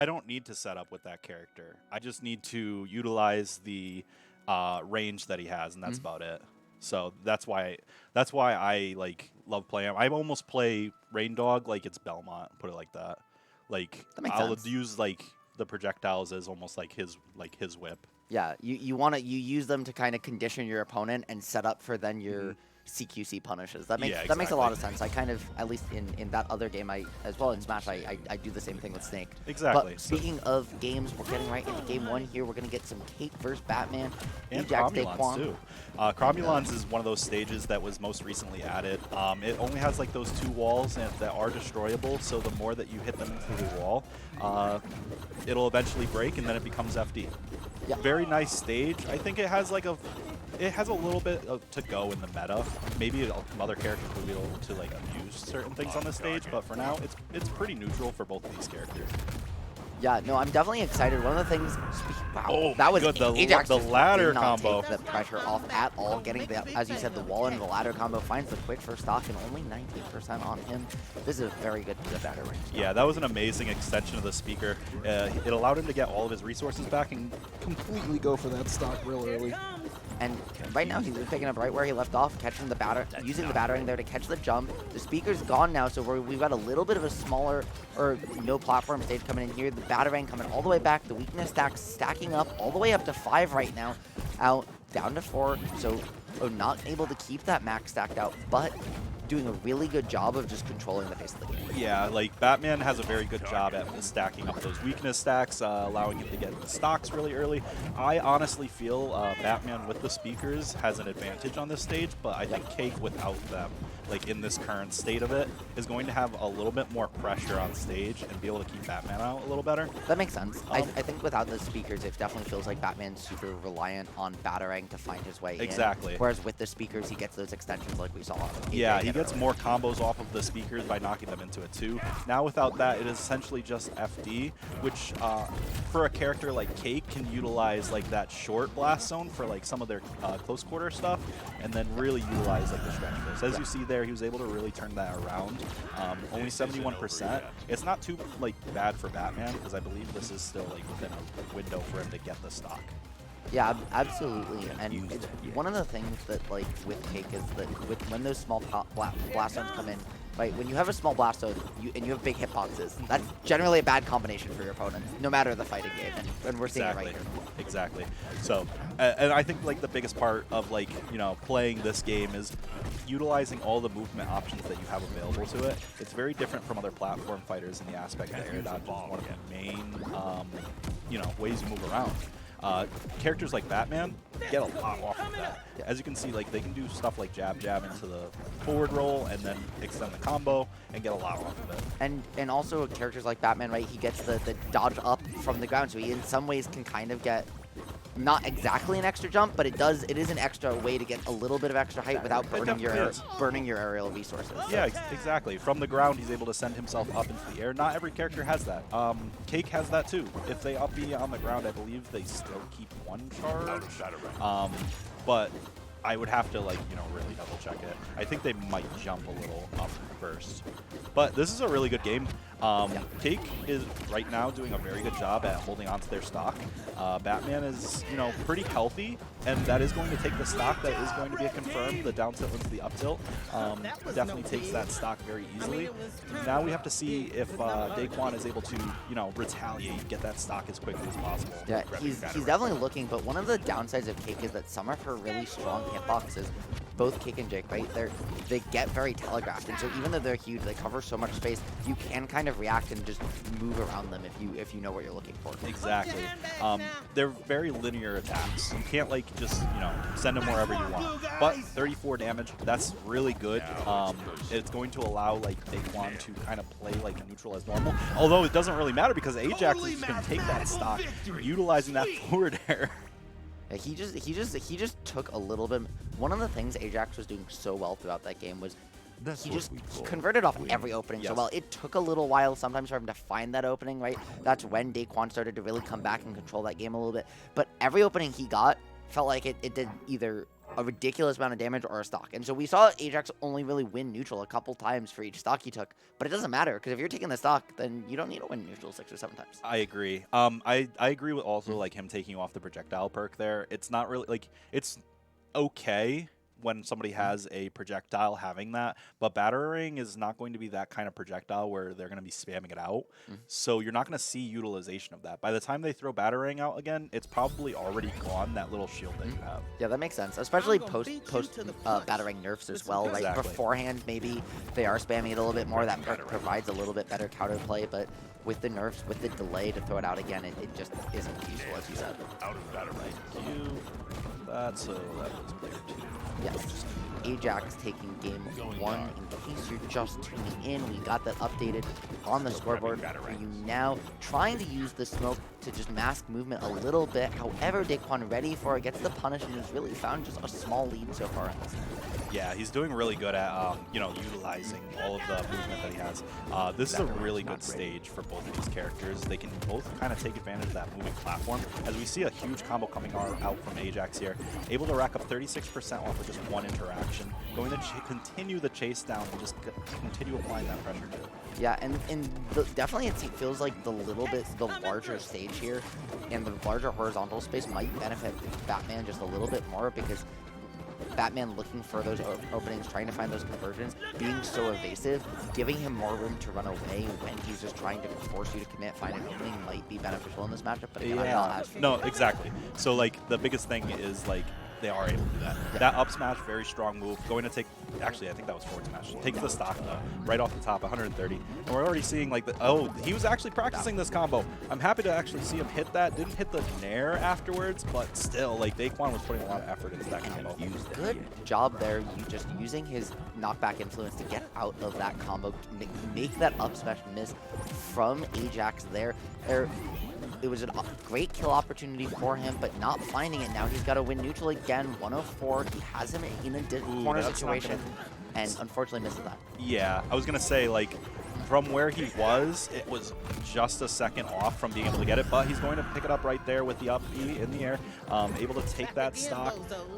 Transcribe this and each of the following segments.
I don't need to set up with that character. I just need to utilize the range that he has, and that's about it. So that's why I like love playing him. I almost play Rain Dog like it's Belmont, put it like that. Like That makes I'll sense. use like the projectiles as almost like his whip. Yeah, you use them to kind of condition your opponent and set up for then your CQC punishes. That makes Yeah, that makes a lot of exactly. sense. I kind of, at least in that other game, I as well in Smash, I do the same thing with Snake. Exactly. But speaking of games, we're getting right into game 1 here. We're gonna get some Cake versus Batman. And AJAX Cromulons Daykwion. too. Cromulons is one of those stages that was most recently added. It only has like those 2 walls and that are destroyable, so the more that you hit them into the wall, it'll eventually break and then it becomes FD. Yeah. Very nice stage. I think it has like it has a little bit to go in the meta. Maybe other characters will be able to like abuse certain things on the stage, but for now it's pretty neutral for both of these characters. Yeah, no, I'm definitely excited. One of the things, wow, Oh that was my God, AJAX the just ladder did not combo. take the pressure off at all. Getting the, as you said, the wall and the ladder combo finds the quick first stock and only 19% on him. This is a very good batter range. Yeah, that was an amazing extension of the speaker. It allowed him to get all of his resources back and completely go for that stock real early. And right now, he's picking up right where he left off, catching the batter, using the battering there to catch the jump. The speaker's gone now, so we've got a little bit of a smaller, or no platform stage coming in here. The battering coming all the way back. The weakness stack stacking up all the way up to 5 right now. Out, down to 4. So not able to keep that max stacked out, but doing a really good job of just controlling the pace of the game. Yeah, like Batman has a very good job at stacking up those weakness stacks, allowing him to get the stocks really early. I honestly feel Batman with the speakers has an advantage on this stage, but I think Cake without them, like in this current state of it, is going to have a little bit more pressure on stage and be able to keep Batman out a little better. That makes sense. I think without the speakers, it definitely feels like Batman's super reliant on battering to find his way Exactly. in. Whereas with the speakers, he gets those extensions like we saw. Yeah, he gets more combos off of the speakers by knocking them into it too. Now without that, it is essentially just FD, which for a character like Cake can utilize like that short blast zone for like some of their close quarter stuff, and then really utilize like the stretch burst. As you see there, he was able to really turn that around. Only 71%. It's not too like bad for Batman because I believe this is still like within a window for him to get the stock. Yeah, absolutely. And it's one of the things that, like, with Cake is that when those small blast zones come in, right, when you have a small blast zone and you have big hitboxes, that's generally a bad combination for your opponent, no matter the fighting game. And we're seeing it right here. Exactly. So, and I think, like, the biggest part of, like, you know, playing this game is utilizing all the movement options that you have available to it. It's very different from other platform fighters in the aspect that air dodge is one of the main, you know, ways you move around. Characters like Batman get a lot off of that. As you can see, like they can do stuff like jab into the forward roll and then extend the combo and get a lot off of it. And also characters like Batman, right? He gets the dodge up from the ground, so he in some ways can kind of get not exactly an extra jump, but it is an extra way to get a little bit of extra height without burning your aerial resources. Yeah, exactly. From the ground, he's able to send himself up into the air. Not every character has that. Cake has that too. If they up B on the ground, I believe they still keep 1 charge. But I would have to, like, you know, really double check it. I think they might jump a little up first. But this is a really good game. Cake is right now doing a very good job at holding onto their stock. Batman is, you know, pretty healthy, and that is going to take the stock. That is going to be a confirm. The down tilt into the up tilt definitely takes that stock very easily. Now we have to see if Daykwion is able to, you know, retaliate, get that stock as quickly as possible. Yeah, he's definitely looking, but one of the downsides of Cake is that some of her really strong hitboxes, both Cake and Jake, right, they get very telegraphed, and so even though they're huge, they cover so much space, you can kind of react and just move around them if you know what you're looking for. Exactly. They're very linear attacks. You can't, like, just, you know, send them wherever you want. But 34 damage, that's really good. It's going to allow, like, Daykwion to kind of play like neutral as normal. Although it doesn't really matter because AJAX is going to take that stock, utilizing that forward air. Yeah, he just took a little bit. One of the things AJAX was doing so well throughout that game was he just converted off every opening so well. It took a little while sometimes for him to find that opening, right? That's when Daykwion started to really come back and control that game a little bit. But every opening he got felt like it did either a ridiculous amount of damage or a stock. And so we saw AJAX only really win neutral a couple times for each stock he took, but it doesn't matter because if you're taking the stock, then you don't need to win neutral 6 or 7 times. I agree. I agree with also like him taking off the projectile perk there. It's not really like it's okay when somebody has a projectile having that, but battering is not going to be that kind of projectile where they're going to be spamming it out. So you're not going to see utilization of that. By the time they throw battering out again, it's probably already gone, that little shield that you have. Yeah, that makes sense, especially post battering nerfs as well, right? Exactly. Beforehand, maybe they are spamming it a little bit more. That perk provides a little bit better counterplay, but with the nerfs, with the delay to throw it out again, it just isn't useful, as you said. Out of battering. So that was player 2. Yes. AJAX taking game 1. In case you're just tuning in, we got that updated on the scoreboard for you now. Trying to use the smoke to just mask movement a little bit. However, Daykwion ready for it, gets the punish, and he's really found just a small lead so far in this game. Yeah, he's doing really good at, you know, utilizing all of the movement that he has. This is a really good stage for both of these characters. They can both kind of take advantage of that moving platform. As we see a huge combo coming out from AJAX here, able to rack up 36% off of just one interaction, going to continue the chase down and just continue applying that pressure to it. Yeah, and definitely it feels like the larger stage here and the larger horizontal space might benefit Batman just a little bit more because Batman looking for those openings, trying to find those conversions, being so evasive, giving him more room to run away when he's just trying to force you to commit, find an opening might be beneficial in this matchup, but again, I'm not as no, exactly. So, like, the biggest thing is, like, they are able to do that. Yeah. That up smash, very strong move. Going to take, actually, I think that was forward smash. Takes the stock, though, right off the top, 130. And we're already seeing, like, he was actually practicing this combo. I'm happy to actually see him hit that. Didn't hit the nair afterwards, but still, like, Daykwion was putting a lot of effort into that combo. Good job there, just using his knockback influence to get out of that combo, make that up smash miss from AJAX there. It was a great kill opportunity for him, but not finding it. Now he's got to win neutral again, 104. He has him in a corner situation, and unfortunately misses that. Yeah, I was going to say, like, from where he was, it was just a second off from being able to get it, but he's going to pick it up right there with the up B in the air, able to take that stock.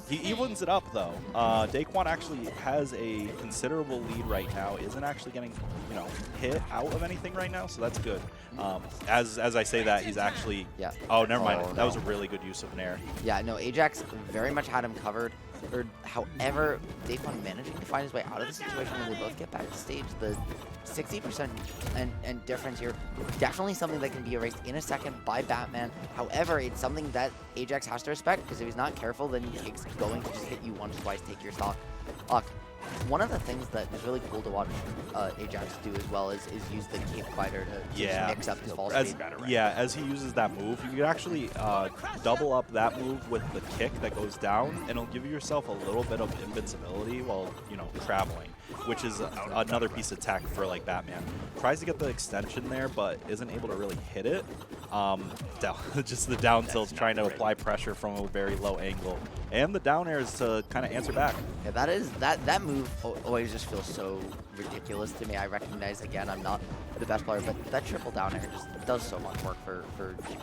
He wins it up, though. Daykwion actually has a considerable lead right now, isn't actually getting, you know, hit out of anything right now, so that's good. As I say that, he's actually... Yeah. Oh, never mind. That was a really good use of an air. Yeah, no, AJAX very much had him covered. However, Daykwion managing to find his way out of the situation when they both get back to stage. The 60% and difference here, definitely something that can be erased in a second by Batman. However, it's something that AJAX has to respect because if he's not careful, then he's going to just hit you once, twice, take your stock. One of the things that is really cool to watch AJAX do as well is use the cape glider to just mix up his fall speed. Yeah, as he uses that move, you can actually double up that move with the kick that goes down, and it'll give yourself a little bit of invincibility while, you know, traveling, which is another piece of tech for, like, Batman. Tries to get the extension there, but isn't able to really hit it. Just the down tilt's trying to apply pressure from a very low angle, and the down air is to kind of answer back. Yeah, that move always just feels so ridiculous to me. I recognize, again, I'm not the best player, but that triple down air just does so much work for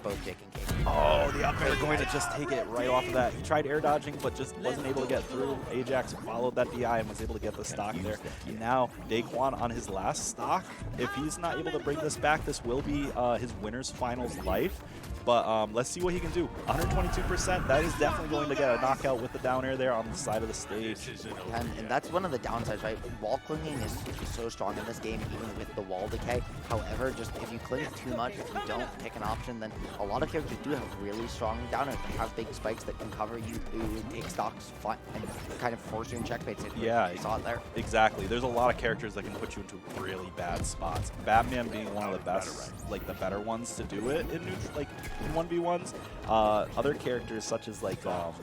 both Jake and Kate. Oh, the up air going to just take it right off of that. He tried air dodging, but just wasn't able to get through. AJAX followed that DI and was able to get the stock there. And now Daykwion on his last stock. If he's not able to bring this back, this will be his winner's finals life. But let's see what he can do. 122%, that is definitely going to get a knockout with the down air there on the side of the stage. And that's one of the downsides, right? Wall clinging is so strong in this game, even with the wall decay. However, just if you cling too much, if you don't pick an option, then a lot of characters do have really strong down airs. They have big spikes that can cover you, take stocks, and kind of force you in checkmate situations. Yeah, you saw it there. Exactly. There's a lot of characters that can put you into really bad spots. Batman being one of the best, like the better ones to do it in neutral, like in 1v1s. Other characters such as like, well,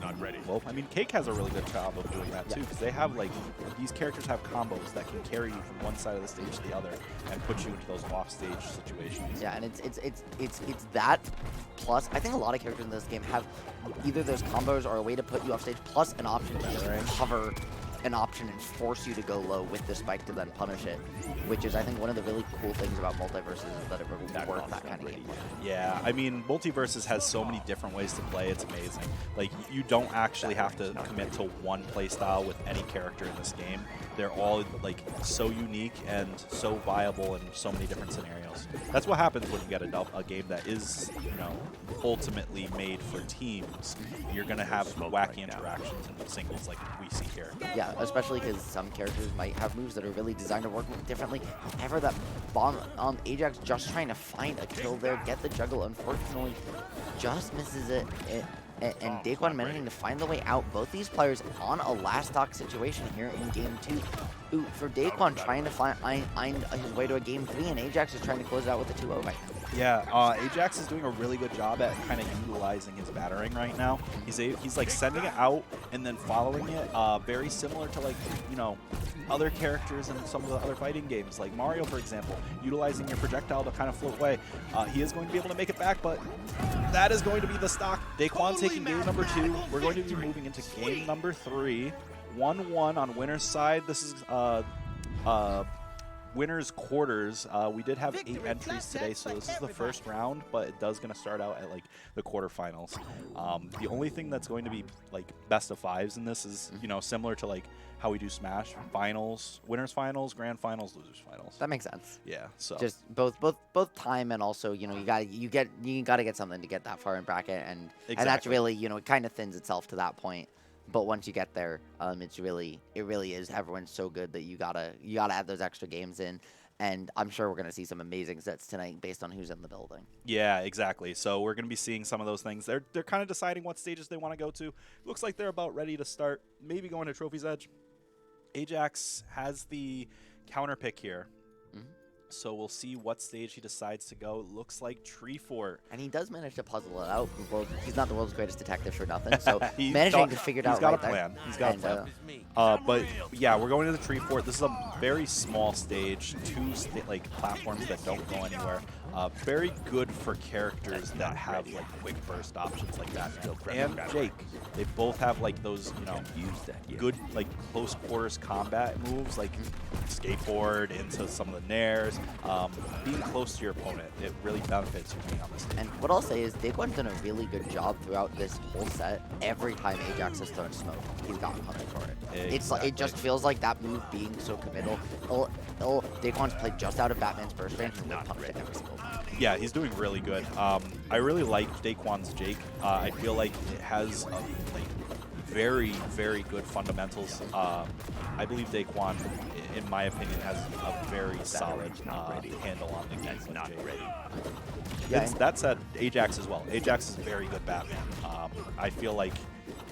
I mean, Cake has a really good job of doing that too, because they have like, these characters have combos that can carry you from one side of the stage to the other and put you into those off-stage situations. Yeah, and it's that plus, I think a lot of characters in this game have either those combos or a way to put you off stage plus an option to just cover an option and force you to go low with the spike to then punish it, which is, I think, one of the really cool things about MultiVersus is that it will work that kind of game. Yeah, I mean, MultiVersus has so many different ways to play. It's amazing. Like, you don't actually have to commit to one playstyle with any character in this game. They're all, like, so unique and so viable in so many different scenarios. That's what happens when you get a game that is, you know, ultimately made for teams. You're going to have wacky interactions in singles like we see here. Yeah, especially because some characters might have moves that are really designed to work differently. However, that bomb AJAX just trying to find a kill there, get the juggle, unfortunately just misses it. And Daykwion managing to find the way out. Both these players on a last stock situation here in game 2. Ooh, for Daykwion trying to find his way to a game 3, and AJAX is trying to close it out with a 2-0 right now. Yeah, AJAX is doing a really good job at kind of utilizing his battering right now. He's like sending it out and then following it, very similar to, like, you know, other characters in some of the other fighting games, like Mario, for example, utilizing your projectile to kind of float away. He is going to be able to make it back, but that is going to be the stock. Daykwion taking game number 2. We're going to be moving into game number 3. 1-1 on winner's side. This is winner's quarters. We did have 8 entries today, so this is the first round, but it does going to start out at, like, the quarterfinals. The only thing that's going to be, like, best of 5s in this is, you know, similar to, like, how we do Smash finals, winners finals, grand finals, losers finals. That makes sense. Yeah, so just both time and also, you know, you gotta get something to get that far in bracket, and that's really, you know, it kind of thins itself to that point. But once you get there, it really is, everyone's so good that you gotta add those extra games in, and I'm sure we're gonna see some amazing sets tonight based on who's in the building. Yeah, exactly. So we're gonna be seeing some of those things. They're kind of deciding what stages they want to go to. Looks like they're about ready to start, maybe going to Trophy's Edge. AJAX has the counter pick here. So we'll see what stage he decides to go. Looks like Tree Fort. And he does manage to puzzle it out. Well, he's not the world's greatest detective for nothing, so managing to figure it out right there. He's got a plan. But yeah, we're going to the Tree Fort. This is a very small stage, 2 platforms that don't go anywhere. Very good for characters that have, like, quick burst options like that. And Jake, they both have, like, those, you know, good, like, close quarters combat moves, like skateboard into some of the nairs. Being close to your opponent, it really benefits you being on this team. And what I'll say is Dakwion's done a really good job throughout this whole set. Every time AJAX has thrown smoke, he's gotten punished for it. Exactly. It's like, it just feels like that move being so committal. Dakwion's played just out of Batman's burst range and will punish it every single time. Yeah, he's doing really good. I really like Dakwion's Jake. I feel like it has very, very good fundamentals. I believe Daykwion, in my opinion, has a very solid handle on the game with Jake. Yeah, that said, AJAX as well. AJAX is very good Batman. I feel like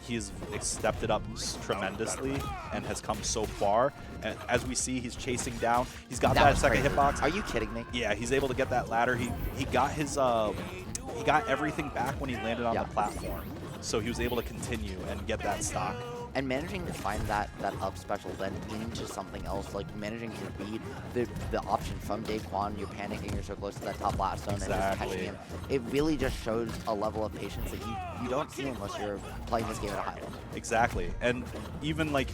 he's stepped it up tremendously and has come so far. And as we see, he's chasing down. He's got that second hitbox. Are you kidding me? Yeah, he's able to get that ladder. He got his he got everything back when he landed on the platform. So he was able to continue and get that stock. And managing to find that up special then into something else, like managing to read the option from Daykwion, you're panicking, you're so close to that top last zone and just catching him. It really just shows a level of patience that you don't see unless you're playing this game at a high level. Exactly. And even like,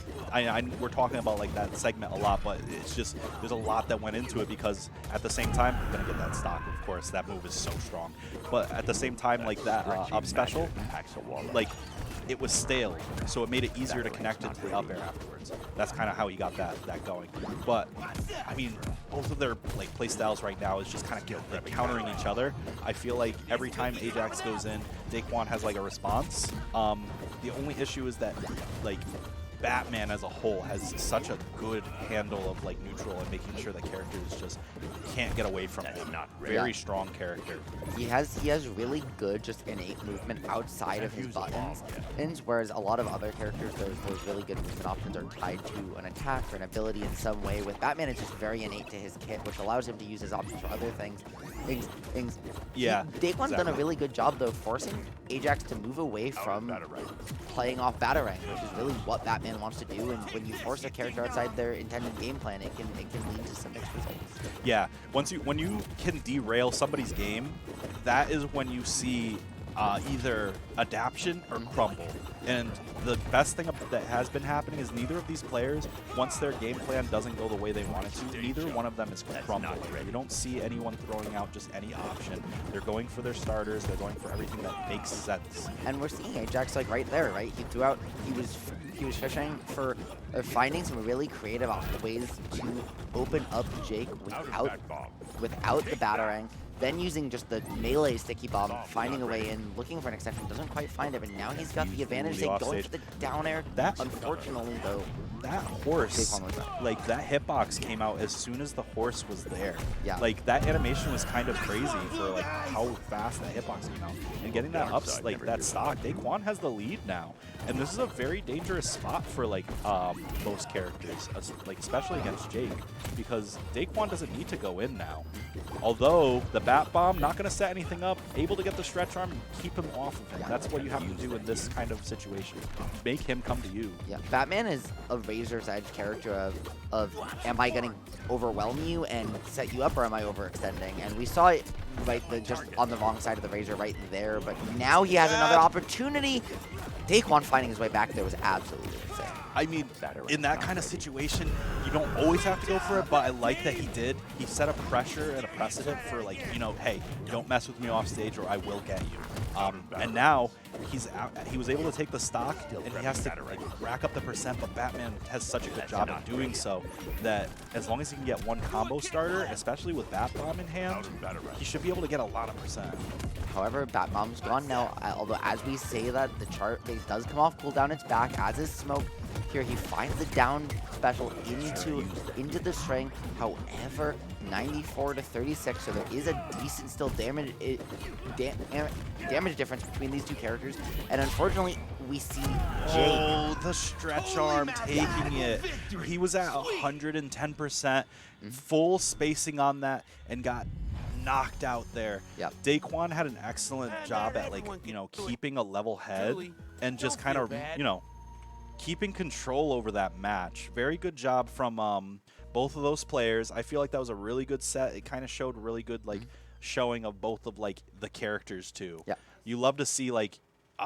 we're talking about like that segment a lot, but it's just, there's a lot that went into it because at the same time, we're going to get that stock, of course. That move is so strong. But at the same time, like that up special, like, it was stale, so it made it easier to connect it to the up air afterwards. That's kind of how he got that going. But I mean, both of their like play styles right now is just kind of countering each other. I feel like every time AJAX goes in, Daykwion has like a response. The only issue is that like Batman as a whole has such a good handle of like neutral and making sure that characters just can't get away from it. Very strong character. He has really good just innate movement outside of his buttons, whereas a lot of other characters, those really good movement options are tied to an attack or an ability in some way. With Batman, it's just very innate to his kit, which allows him to use his options for other things. Yeah. Dakwion's done a really good job though, forcing AJAX to move away from playing off Batarang, which is really what Batman wants to do. And when you force a character outside their intended game plan, it can lead to some mixed results. Yeah, when you can derail somebody's game, that is when you see either adaption or crumble. And the best thing that has been happening is neither of these players, once their game plan doesn't go the way they want it to, neither one of them is crumbled. You don't see anyone throwing out just any option. They're going for their starters. They're going for everything that makes sense. And we're seeing AJAX like right there, right? He threw out, he was fishing for finding some really creative ways to open up Jake without the Batarang. Then using just the melee sticky bomb, finding a way in, looking for an extension, doesn't quite find it, but now he's got the advantage, going for the down air. Unfortunately, though, that horse, like that hitbox came out as soon as the horse was there. Yeah. Like that animation was kind of crazy for like how fast that hitbox came out. And getting that up, like that stock, Daykwion has the lead now. And this is a very dangerous spot for like most characters, like especially against Jake, because Daykwion doesn't need to go in now. Although the bat bomb, not going to set anything up, able to get the stretch arm and keep him off of him. That's what you have to do in this kind of situation. Make him come to you. Yeah, Batman is a razor's edge character of am I going to overwhelm you and set you up, or am I overextending? And we saw it right just on the wrong side of the razor right there, but now he has another opportunity. Daykwion finding his way back there was absolutely insane. I mean, in that kind of situation, you don't always have to go for it, but I like that he did. He set a pressure and a precedent for, like, you know, hey, don't mess with me off stage or I will get you. And now he was able to take the stock, and he has to like rack up the percent, but Batman has such a good job of doing so that as long as he can get one combo starter, especially with Bat Bomb in hand, he should be able to get a lot of percent. However, Bat Bomb's gone now, although as we say that, the chart base does come off cooldown, it's back, as is Smoke. Here he finds the down special into the string. However, 94 to 36, so there is a decent still damage difference between these two characters. And unfortunately, we see Jake. Oh, the stretch arm taking it. He was at 110%, full spacing on that, and got knocked out there. Yep. Daykwion had an excellent job at, like, you know, keeping a level head and just kind of, you know, keeping control over that match. Very good job from both of those players. I feel like that was a really good set. It kind of showed really good, like, showing of both of, like, the characters too. Yeah. You love to see, like,